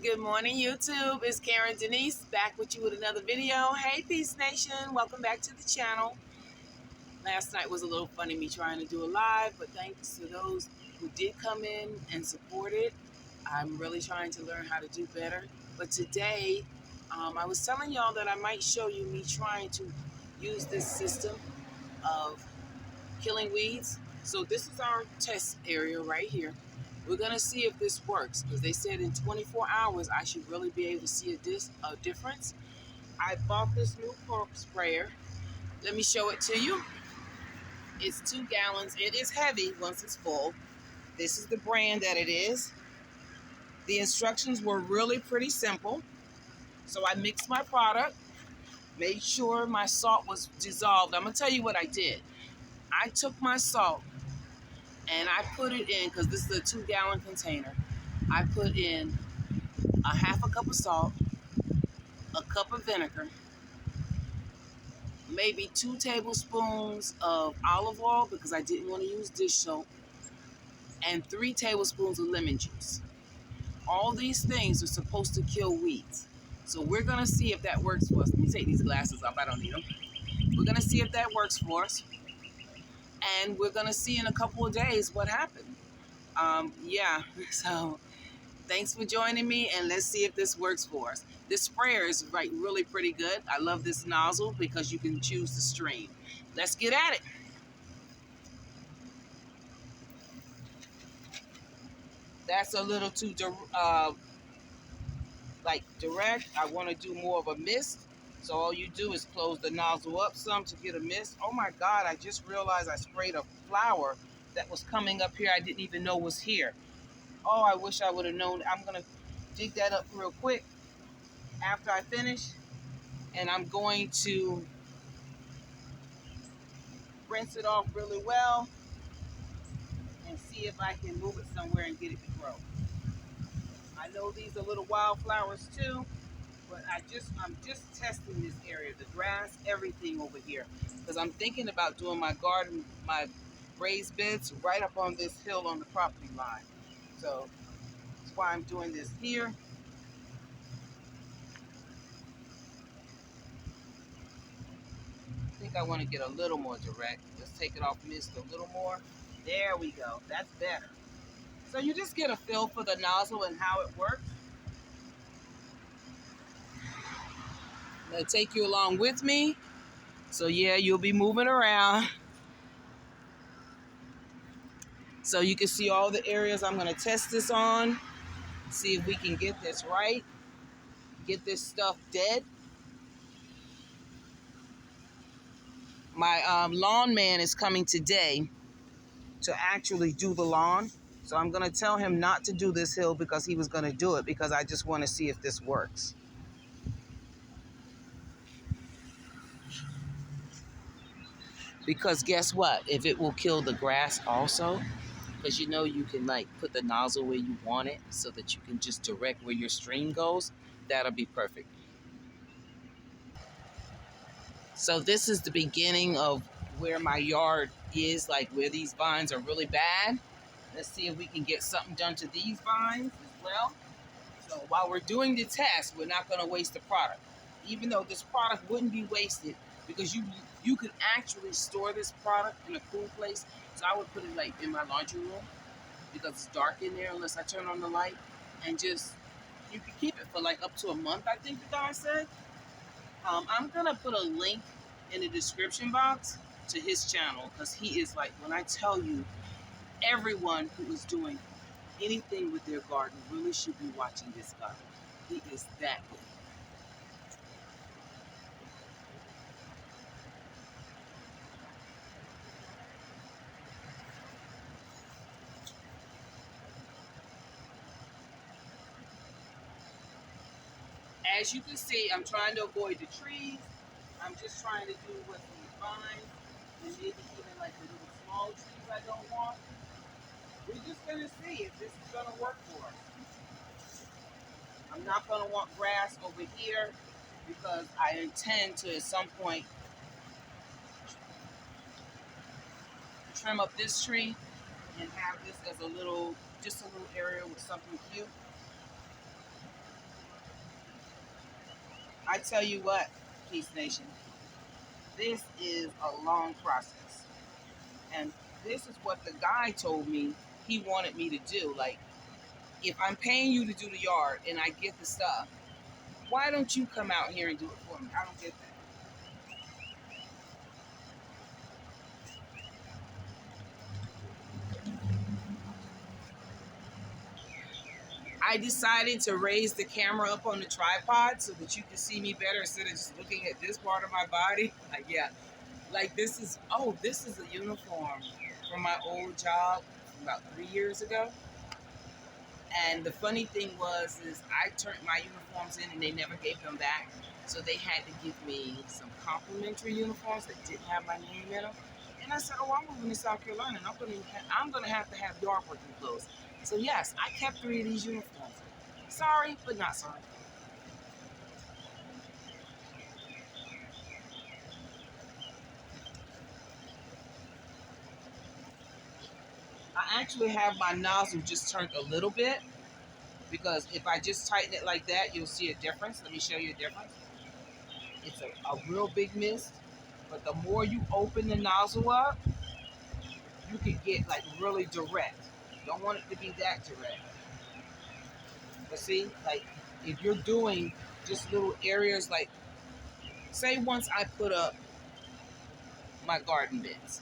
Good morning, YouTube. It's Karen Denise back with you with another video. Hey, Peace Nation. Welcome back to the channel. Last night was a little funny, me trying to do a live, but thanks to those who did come in and support it. I'm really trying to learn how to do better. But today, I was telling y'all that I might show you me trying to use this system of killing weeds. So this is our test area right here. We're going to see if this works because they said in 24 hours I should really be able to see a difference. I bought this new sprayer. Let me show it to you. It's 2 gallons. It is heavy once it's full. This is the brand that it is. The instructions were really pretty simple. So I mixed my product, made sure my salt was dissolved. I'm going to tell you what I did. I took my salt and I put it in, because this is a 2 gallon container. I put in a half a cup of salt, a cup of vinegar, maybe 2 tablespoons of olive oil because I didn't want to use dish soap, and 3 tablespoons of lemon juice. All these things are supposed to kill weeds. So we're going to see if that works for us. Let me take these glasses off. I don't need them. We're going to see if that works for us. And we're going to see in a couple of days what happened. So thanks for joining me, and let's see if this works for us. This sprayer is really pretty good. I love this nozzle because you can choose the stream. Let's get at it. That's a little too direct. I want to do more of a mist. So all you do is close the nozzle up some to get a mist. Oh my God, I just realized I sprayed a flower that was coming up here I didn't even know was here. Oh, I wish I would have known. I'm going to dig that up real quick after I finish. And I'm going to rinse it off really well and see if I can move it somewhere and get it to grow. I know these are little wildflowers too, but I'm just testing this area, the grass, everything over here, because I'm thinking about doing my garden, my raised beds right up on this hill on the property line. So that's why I'm doing this here. I think I want to get a little more direct. Let's take it off mist a little more. There we go. That's better. So you just get a feel for the nozzle and how it works. I'm going to take you along with me. So yeah, you'll be moving around. So you can see all the areas I'm going to test this on. See if we can get this right. Get this stuff dead. My lawn man is coming today to actually do the lawn. So I'm going to tell him not to do this hill because he was going to do it because I just want to see if this works. Because guess what? If it will kill the grass also, because you know you can put the nozzle where you want it so that you can just direct where your stream goes. That'll be perfect. So this is the beginning of where my yard is, where these vines are really bad. Let's see if we can get something done to these vines as well. So while we're doing the test, we're not going to waste the product. Even though this product wouldn't be wasted because you could actually store this product in a cool place. So I would put it in my laundry room because it's dark in there unless I turn on the light. And just, you can keep it for up to a month, I think the guy said. I'm going to put a link in the description box to his channel because he is when I tell you, everyone who is doing anything with their garden really should be watching this guy. He is that good. As you can see, I'm trying to avoid the trees. I'm just trying to do what's in the vines and maybe even the little small trees I don't want. We're just going to see if this is going to work for us. I'm not going to want grass over here because I intend to at some point trim up this tree and have this as just a little area with something cute. I tell you what, Peace Nation, this is a long process. And this is what the guy told me he wanted me to do. Like, if I'm paying you to do the yard and I get the stuff, why don't you come out here and do it for me? I don't get that. I decided to raise the camera up on the tripod so that you can see me better instead of just looking at this part of my body. Like, yeah, like this is, oh, this is a uniform from my old job about 3 years ago. And the funny thing was, is I turned my uniforms in and they never gave them back. So they had to give me some complimentary uniforms that didn't have my name in them. And I said, oh, I'm moving to South Carolina and I'm gonna have to have yard working clothes. So yes, I kept 3 of these uniforms. Sorry, but not sorry. I actually have my nozzle just turned a little bit because if I just tighten it like that, you'll see a difference. Let me show you a difference. It's a real big mist, but the more you open the nozzle up, you can get like really direct. Don't want it to be that direct. But see, like if you're doing just little areas, like say once I put up my garden beds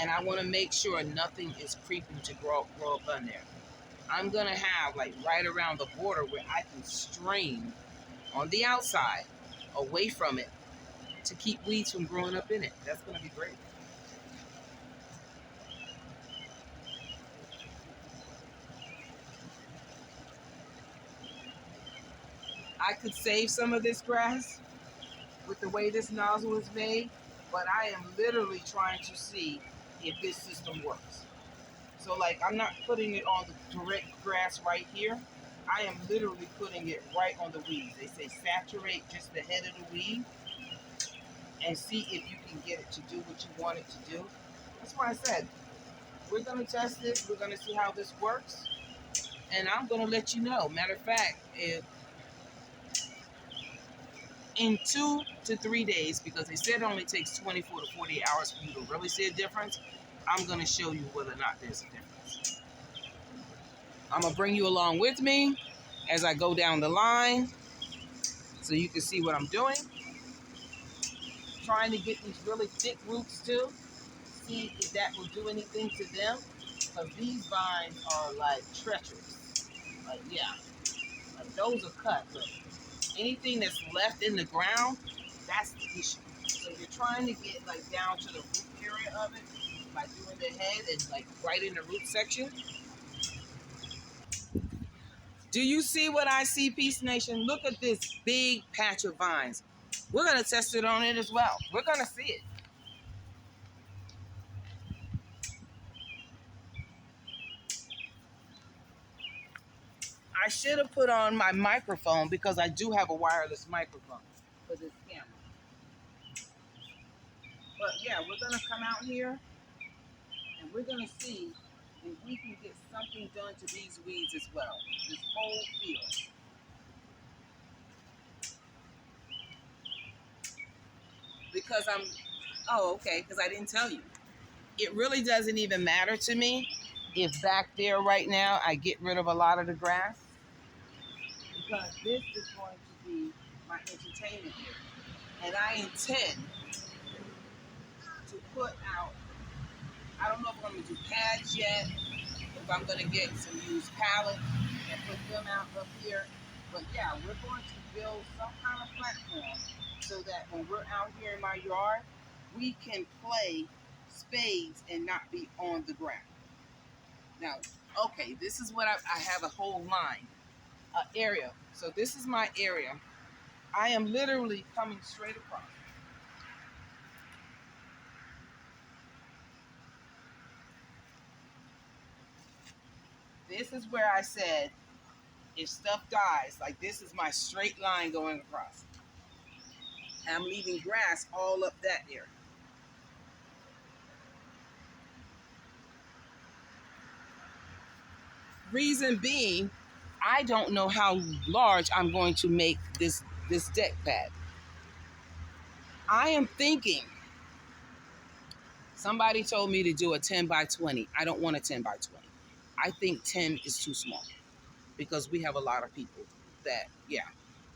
and I want to make sure nothing is creeping to grow up on there. I'm gonna have like right around the border where I can strain on the outside away from it to keep weeds from growing up in it. That's gonna be great. I could save some of this grass with the way this nozzle is made, but I am literally trying to see if this system works. So like I'm not putting it on the direct grass right here. I am literally putting it right on the weeds. They say saturate just the head of the weed and see if you can get it to do what you want it to do. That's why I said we're gonna test this. We're gonna see how this works, and I'm gonna let you know. Matter of fact, if in 2 to 3 days, because they said it only takes 24 to 48 hours for you to really see a difference, I'm gonna show you whether or not there's a difference. I'm gonna bring you along with me as I go down the line so you can see what I'm doing. Trying to get these really thick roots too. See if that will do anything to them. Because these vines are like treacherous. Like, yeah, like those are cut. But anything that's left in the ground, that's the issue. So you're trying to get like down to the root area of it by doing the head and like right in the root section. Do you see what I see, Peace Nation? Look at this big patch of vines. We're going to test it on it as well. We're going to see it. I should have put on my microphone because I do have a wireless microphone for this camera. But yeah, we're going to come out here and we're going to see if we can get something done to these weeds as well. This whole field. Because oh, okay, because I didn't tell you. It really doesn't even matter to me if back there right now I get rid of a lot of the grass. Because this is going to be my entertainment area. And I intend to put out, I don't know if I'm going to do pads yet, if I'm going to get some used pallets and put them out up here. But yeah, we're going to build some kind of platform so that when we're out here in my yard, we can play spades and not be on the ground. Now, okay, this is what I have a whole line, area. So this is my area. I am literally coming straight across. This is where I said, if stuff dies, like this is my straight line going across. And I'm leaving grass all up that area. Reason being, I don't know how large I'm going to make this this deck pad. I am thinking, somebody told me to do a 10 by 20. I don't want a 10 by 20. I think 10 is too small because we have a lot of people that, yeah.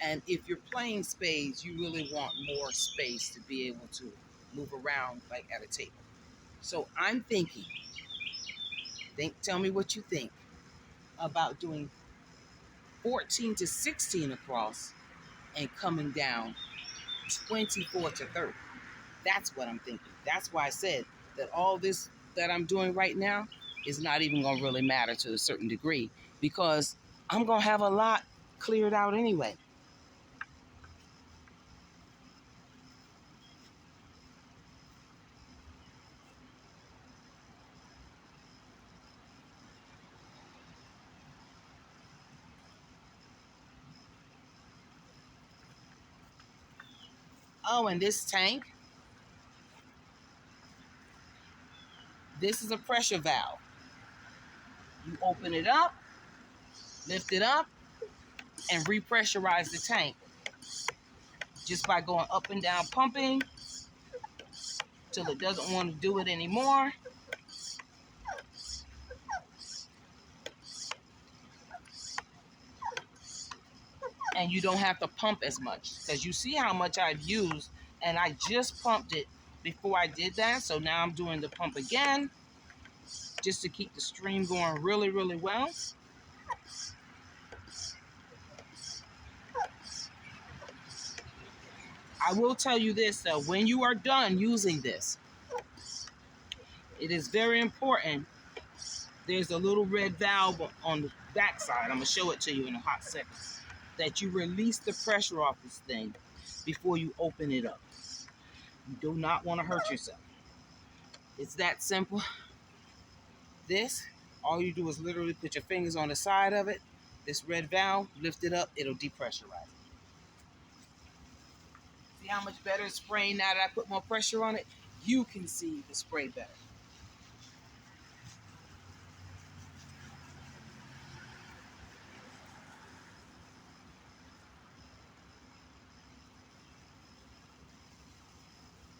And if you're playing spades, you really want more space to be able to move around like at a table. So I'm thinking, tell me what you think about doing 14 to 16 across and coming down 24 to 30. That's what I'm thinking. That's why I said that all this that I'm doing right now is not even going to really matter to a certain degree because I'm going to have a lot cleared out anyway. Oh, and this tank, this is a pressure valve. You open it up, lift it up, and repressurize the tank just by going up and down pumping till it doesn't want to do it anymore. And you don't have to pump as much because you see how much I've used, and I just pumped it before I did that. So now I'm doing the pump again just to keep the stream going really, really well. I will tell you this though, when you are done using this, it is very important. There's a little red valve on the back side. I'm gonna show it to you in a hot second. That you release the pressure off this thing before you open it up. You do not want to hurt yourself. It's that simple. This, all you do is literally put your fingers on the side of it. This red valve, lift it up, it'll depressurize. See how much better it's spraying now that I put more pressure on it? You can see the spray better.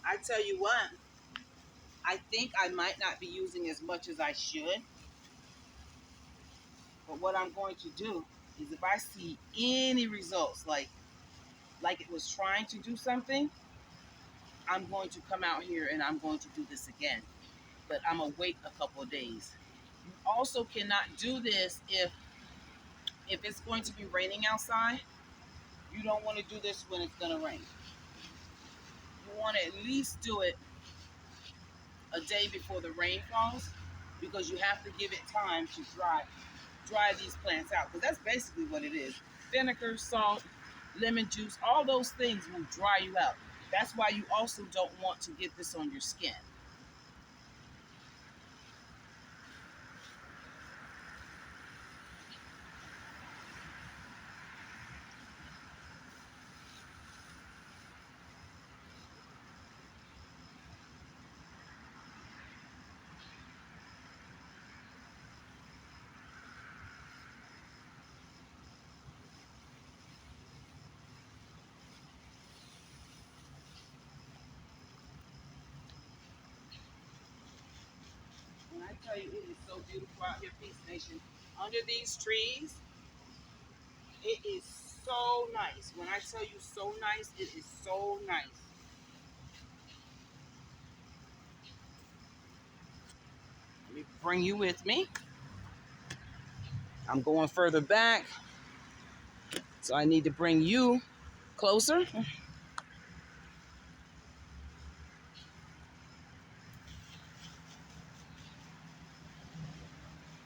I tell you what, I think I might not be using as much as I should. But what I'm going to do is if I see any results, like it was trying to do something, I'm going to come out here and I'm going to do this again. But I'm going to wait a couple of days. You also cannot do this if it's going to be raining outside. You don't want to do this when it's going to rain. You want to at least do it a day before the rain falls because you have to give it time to dry these plants out, because that's basically what it is. Vinegar, salt, lemon juice, all those things will dry you out. That's why you also don't want to get this on your skin. When I tell you it is so beautiful out here, Peace Nation, under these trees, it is so nice. When I tell you so nice, it is so nice. Let me bring you with me. I'm going further back, so I need to bring you closer.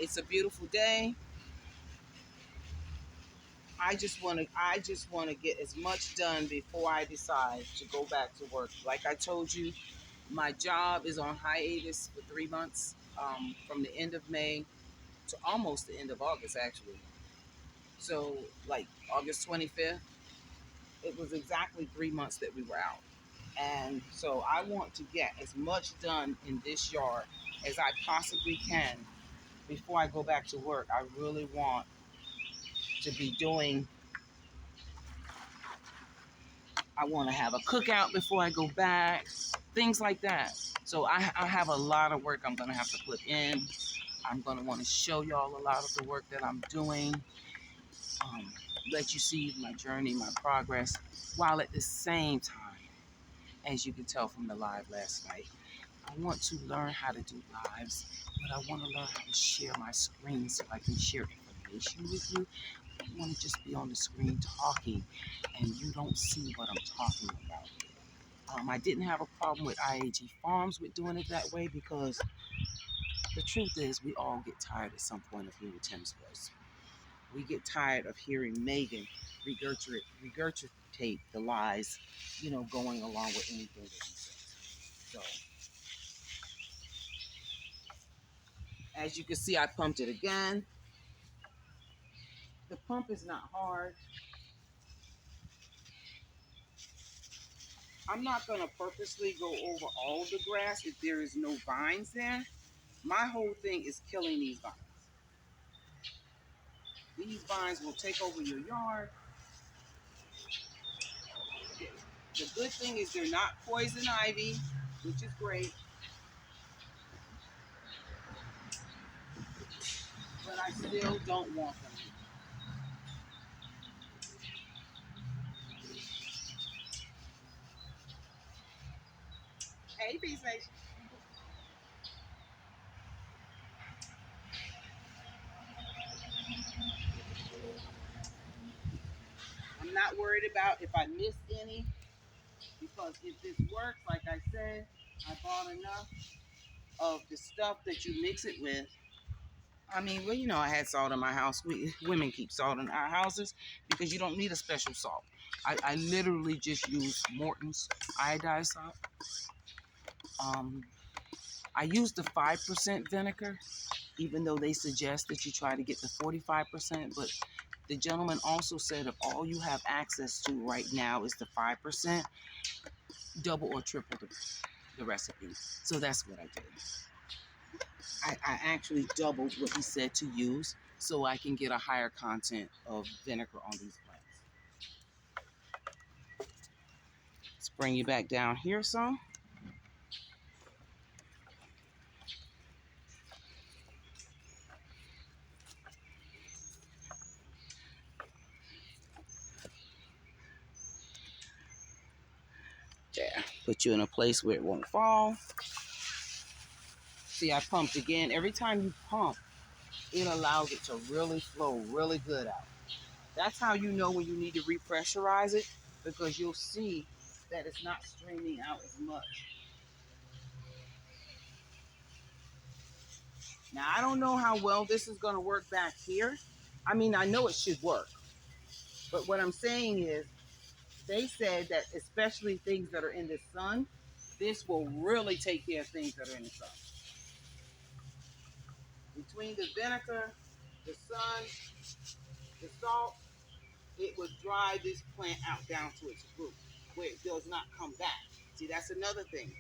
It's a beautiful day. I just want to get as much done before I decide to go back to work. Like I told you, my job is on hiatus for 3 months, from the end of May to almost the end of August, actually. So, like August 25th, it was exactly 3 months that we were out. And so I want to get as much done in this yard as I possibly can before I go back to work. I really want to be doing I want to have a cookout before I go back, things like that. So I have a lot of work I'm going to have to put in. I'm going to want to show y'all a lot of the work that I'm doing, let you see my journey, my progress, while at the same time, as you can tell from the live last night, I want to learn how to do lives, but I want to learn how to share my screen so I can share information with you. I don't want to just be on the screen talking and you don't see what I'm talking about. I didn't have a problem with IAG Farms with doing it that way because the truth is we all get tired at some point of hearing Tim's voice. We get tired of hearing Megan regurgitate the lies, going along with anything that he says. So, as you can see, I pumped it again. The pump is not hard. I'm not going to purposely go over all the grass if there is no vines there. My whole thing is killing these vines. These vines will take over your yard. The good thing is they're not poison ivy, which is great. But I still don't want them. Hey, Peace Nation. I'm not worried about if I miss any, because if this works, like I said, I bought enough of the stuff that you mix it with. I mean, well, I had salt in my house. Women keep salt in our houses because you don't need a special salt. I literally just use Morton's iodized salt. I use the 5% vinegar, even though they suggest that you try to get the 45%. But the gentleman also said if all you have access to right now is the 5%, double or triple the recipe. So that's what I did. I actually doubled what he said to use so I can get a higher content of vinegar on these plants. Let's bring you back down here some. There. Put you in a place where it won't fall. See, I pumped again. Every time you pump, it allows it to really flow really good out. That's how you know when you need to repressurize it, because you'll see that it's not streaming out as much. Now, I don't know how well this is going to work back here. I mean, I know it should work. But what I'm saying is, they said that especially things that are in the sun, this will really take care of things that are in the sun. Between the vinegar, the sun, the salt, it would dry this plant out down to its root, where it does not come back. See, that's another thing.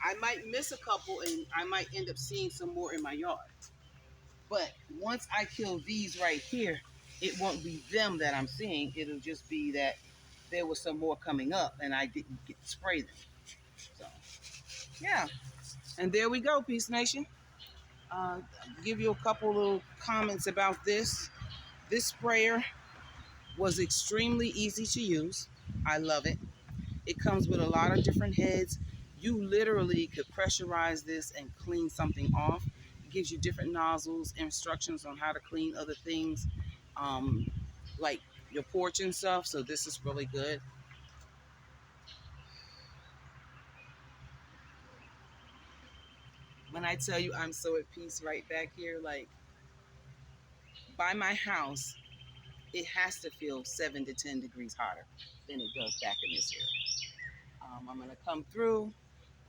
I might miss a couple and I might end up seeing some more in my yard. But once I kill these right here, it won't be them that I'm seeing. It'll just be that there was some more coming up and I didn't get to spray them. So, yeah. And there we go, Peace Nation. Give you a couple little comments about this. This sprayer was extremely easy to use. I love it. It comes with a lot of different heads. You literally could pressurize this and clean something off. It gives you different nozzles, instructions on how to clean other things, like your porch and stuff. So this is really good. When I tell you I'm so at peace right back here, like by my house, it has to feel 7 to 10 degrees hotter than it does back in this area. I'm going to come through,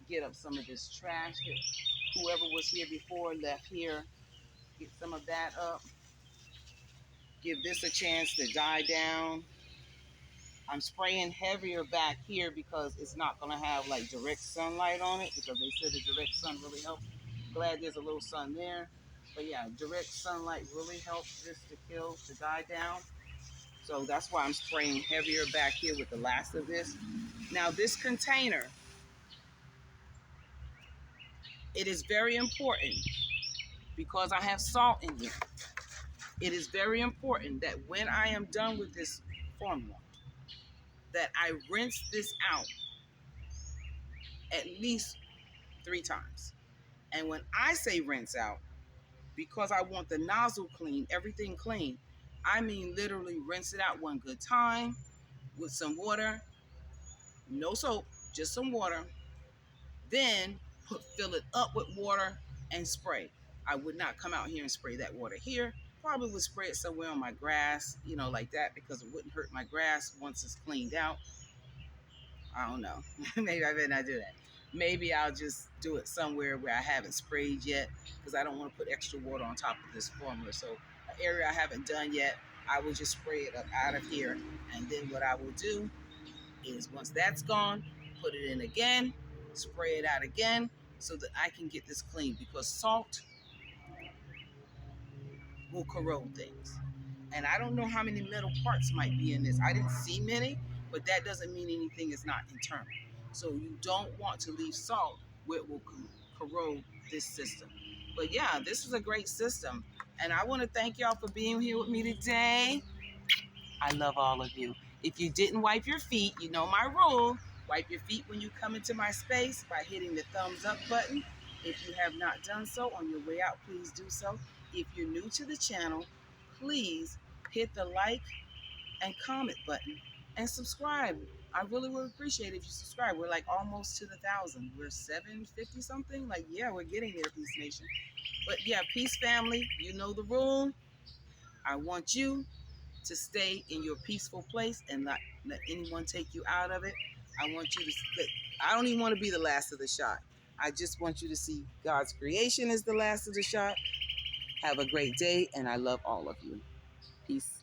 get up some of this trash that whoever was here before left here, get some of that up, give this a chance to die down. I'm spraying heavier back here because it's not going to have like direct sunlight on it, because they said the direct sun really helps. Glad there's a little sun there. But yeah, direct sunlight really helps this to die down. So that's why I'm spraying heavier back here with the last of this. Now this container, it is very important because I have salt in here. It is very important that when I am done with this formula, that I rinse this out at least 3 times. And when I say rinse out, because I want the nozzle clean, everything clean, I mean literally rinse it out one good time with some water, no soap, just some water. Then fill it up with water and spray. I would not come out here and spray that water here. Probably would spray it somewhere on my grass, like that, because it wouldn't hurt my grass once it's cleaned out. I don't know. Maybe I better not do that. Maybe I'll just do it somewhere where I haven't sprayed yet, because I don't want to put extra water on top of this formula. So an area I haven't done yet, I will just spray it up out of here. And then what I will do is once that's gone, put it in again, spray it out again so that I can get this clean, because salt will corrode things. And I don't know how many metal parts might be in this. I didn't see many, but that doesn't mean anything is not internal. So you don't want to leave salt where it will corrode this system. But yeah, this is a great system. And I want to thank y'all for being here with me today. I love all of you. If you didn't wipe your feet, you know my rule. Wipe your feet when you come into my space by hitting the thumbs up button. If you have not done so, on your way out, please do so. If you're new to the channel, please hit the like and comment button and subscribe. I really would appreciate it if you subscribe. We're like almost to the 1,000. We're 750 something. Like, yeah, we're getting there, Peace Nation. But yeah, Peace family, you know the rule. I want you to stay in your peaceful place and not let anyone take you out of it. I want you to stay. I don't even want to be the last of the shot. I just want you to see God's creation is the last of the shot. Have a great day, and I love all of you. Peace.